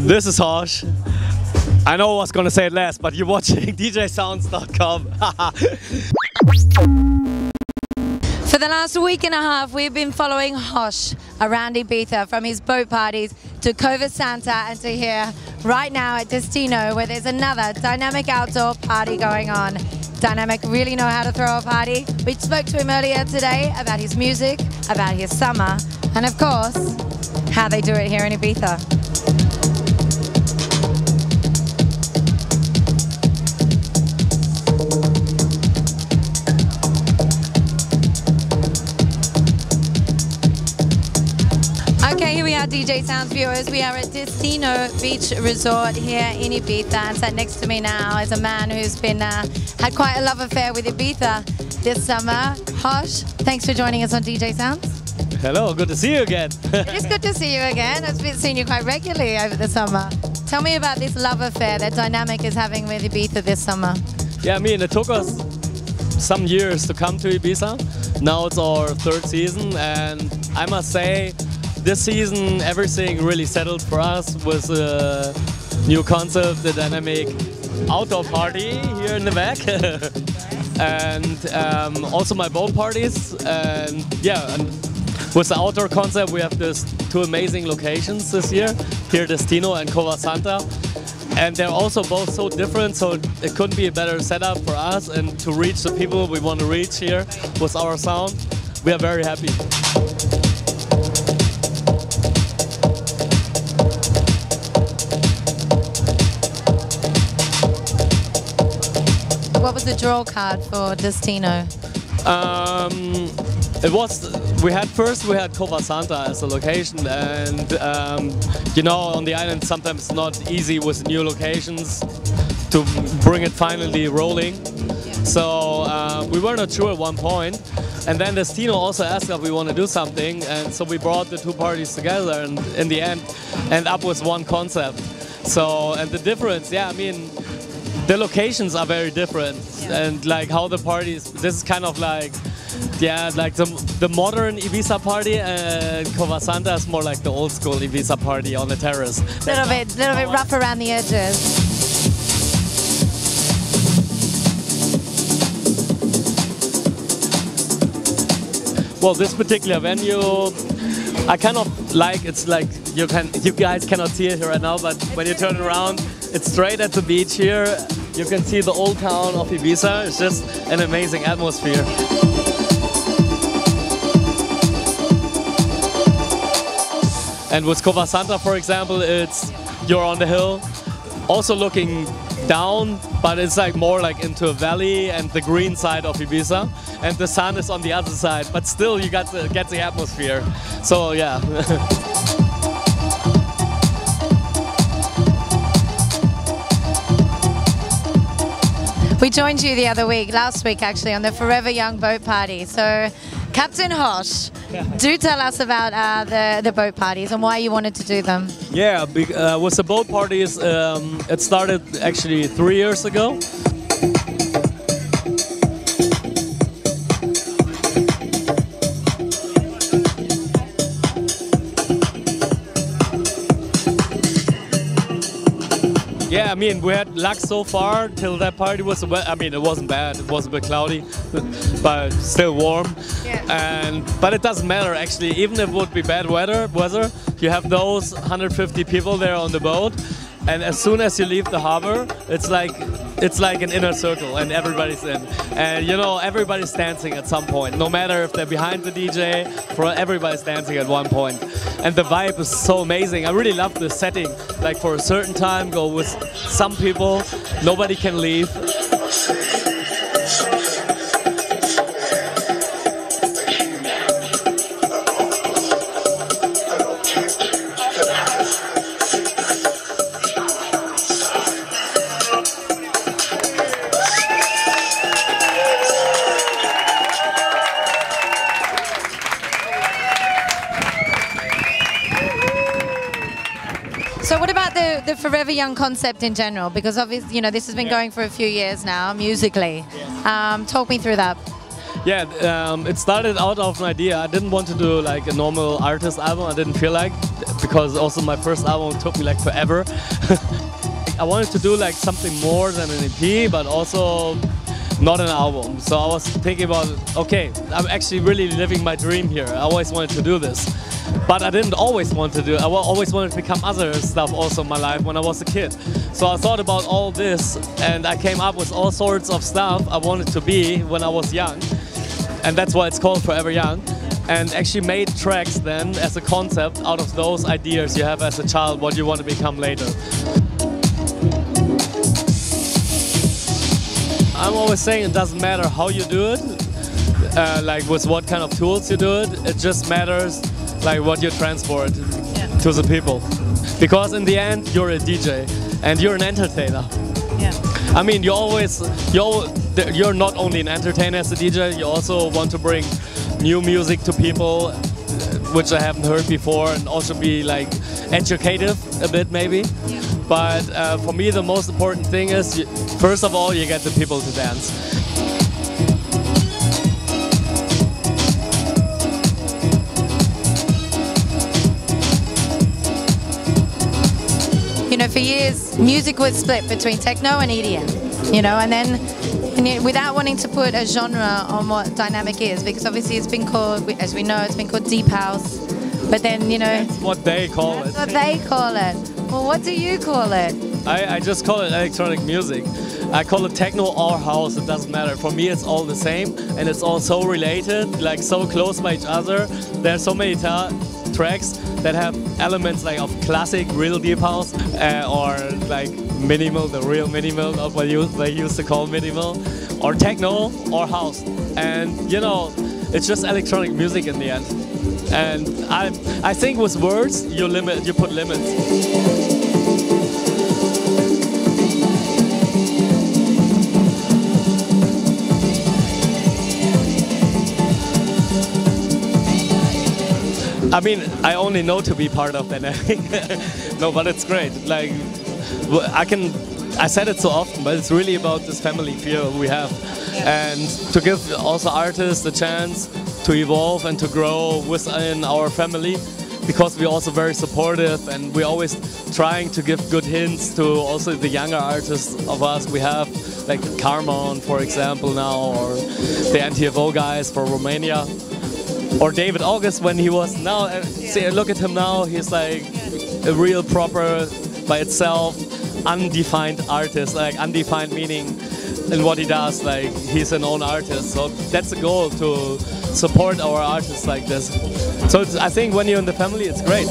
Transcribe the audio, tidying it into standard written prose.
This is H.O.S.H. I know I was gonna say it last, but you're watching DJsounds.com. For the last week and a half, we've been following H.O.S.H. around Ibiza, from his boat parties to Cova Santa and to here right now at Destino, where there's another Diynamic outdoor party going on. Diynamic really know how to throw a party. We spoke to him earlier today about his music, about his summer, and of course, how they do it here in Ibiza. Okay, here we are, DJ Sounds viewers. We are at Destino Beach Resort here in Ibiza, and sat next to me now is a man who's been had quite a love affair with Ibiza this summer. H.O.S.H., thanks for joining us on DJ Sounds. Hello, good to see you again. It is good to see you again. I've been seeing you quite regularly over the summer. Tell me about this love affair that Diynamic is having with Ibiza this summer. Yeah, I mean, it took us some years to come to Ibiza. Now it's our third season, and I must say, this season everything really settled for us with a new concept, the Diynamic outdoor party here in the back. And also my boat parties, and yeah, and with the outdoor concept we have these two amazing locations this year, here Destino and Cova Santa, and they're also both so different, so it couldn't be a better setup for us and to reach the people we want to reach here with our sound. We are very happy. What was the draw card for Destino? We had Cova Santa as a location, and you know, on the island sometimes it's not easy with new locations to bring it finally rolling. So we were not sure at one point, and then Destino also asked if we want to do something, and so we brought the two parties together, and in the end up with one concept. So, and the difference, yeah, I mean, the locations are very different, and like how the parties, this is kind of like, yeah, like the modern Ibiza party, and Cova Santa is more like the old school Ibiza party on the terrace. A little bit rough around the edges. Well, this particular venue, I kind of like, it's like, you guys cannot see it here right now, but when you turn around, it's straight at the beach here. You can see the old town of Ibiza. It's just an amazing atmosphere. And with Cova Santa, for example, you're on the hill, also looking down, but it's like more like into a valley and the green side of Ibiza, and the sun is on the other side, but still you get the atmosphere. So yeah. We joined you the other week, last week actually, on the Forever Young boat party. So, Captain H.O.S.H., do tell us about the boat parties and why you wanted to do them. Yeah, with the boat parties, it started actually 3 years ago. Yeah, I mean, we had luck so far till that party was, I mean, it wasn't bad, it was a bit cloudy, but still warm. Yeah. But it doesn't matter actually, even if it would be bad weather, you have those 150 people there on the boat, and as soon as you leave the harbor, it's like an inner circle and everybody's in. And you know, everybody's dancing at some point, no matter if they're behind the DJ, everybody's dancing at one point. And the vibe is so amazing. I really love the setting, like for a certain time, go with some people, nobody can leave. So what about the Forever Young concept in general? Because obviously, you know, this has been going for a few years now, musically. Talk me through that. Yeah, it started out of an idea. I didn't want to do like a normal artist album. I didn't feel like because also my first album took me like forever. I wanted to do like something more than an EP, but also not an album. So I was thinking about, okay, I'm actually really living my dream here. I always wanted to do this. But I didn't always want to do it. I always wanted to become other stuff also in my life when I was a kid. So I thought about all this and I came up with all sorts of stuff I wanted to be when I was young. And that's why it's called Forever Young. And actually made tracks then as a concept out of those ideas you have as a child, what you want to become later. I'm always saying it doesn't matter how you do it, like with what kind of tools you do it. It just matters like what you transport to the people. Because in the end, you're a DJ and you're an entertainer. Yeah. I mean, you're not only an entertainer as a DJ, you also want to bring new music to people, which I haven't heard before, and also be like educative a bit maybe. Yeah. But for me, the most important thing is, first of all, you get the people to dance. You know, for years, music was split between techno and EDM, you know, and then without wanting to put a genre on what Diynamic is, because obviously it's been called, as we know, it's been called Deep House, but then, you know... That's what they call it. That's what they call it. Well, what do you call it? I just call it electronic music. I call it techno or house, it doesn't matter. For me, it's all the same, and it's all so related, like so close by each other. There are so many tracks that have elements like of classic, real deep house, or like minimal, the real minimal, of what they used to call minimal, or techno or house. And you know, it's just electronic music in the end. And I think with words, you put limits. I mean, I only know to be part of Diynamic. No, but it's great. Like, I said it so often, but it's really about this family feel we have. And to give also artists a chance to evolve and to grow within our family, because we're also very supportive and we're always trying to give good hints to also the younger artists of us. We have like Carmon, for example, now, or the NTFO guys for Romania. Or David August when he was now, see, look at him now, he's like a real proper, by itself, undefined artist, like undefined meaning in what he does, like he's an own artist. So that's the goal, to support our artists like this. So I think when you're in the family, it's great.